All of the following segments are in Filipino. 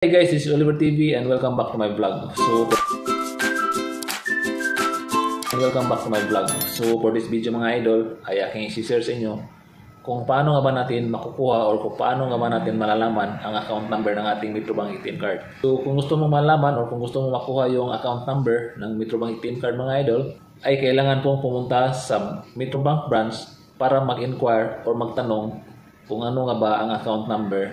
Hey guys, this is Oliver TV and welcome back to my vlog. So for this video mga idol, ay aking isi-share sa inyo kung paano nga ba natin makukuha or kung paano nga ba natin malalaman ang account number ng ating Metrobank ATM card. So kung gusto mo malaman or kung gusto mo makuha yung account number ng Metrobank ATM card mga idol, ay kailangan pong pumunta sa Metrobank branch para mag-inquire or magtanong kung ano nga ba ang account number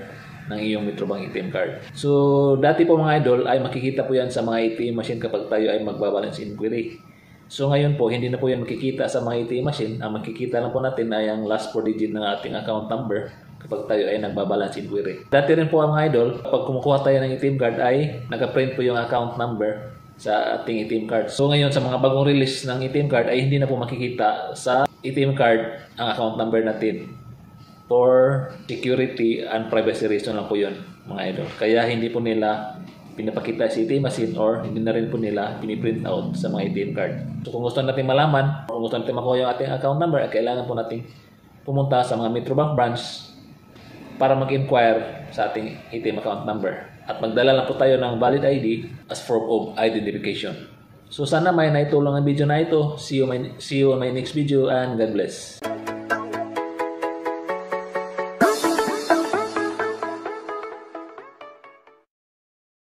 ng iyong Metrobank ATM card. So, dati po mga idol ay makikita po yan sa mga ATM machine kapag tayo ay magbabalance inquiry. So, ngayon po, hindi na po yan makikita sa mga ATM machine. Ang makikita lang po natin ay ang last 4 digit ng ating account number kapag tayo ay nagbabalance inquiry. Dati rin po mga idol, kapag kumukuha tayo ng ATM card ay nag-print po yung account number sa ating ATM card. So, ngayon sa mga bagong release ng ATM card ay hindi na po makikita sa ATM card ang account number natin. For security and privacy reason lang po yun mga idol. Kaya hindi po nila pinapakita sa ATM machine or hindi na rin po nila piniprint out sa mga ATM card. So kung gusto natin malaman, kung gusto natin makuha yung ating account number, kailangan po natin pumunta sa mga Metrobank branch para mag-inquire sa ating ATM account number. At magdala lang po tayo ng valid ID as proof of identification. So sana may naitulong ang video na ito. See you on my next video and God bless.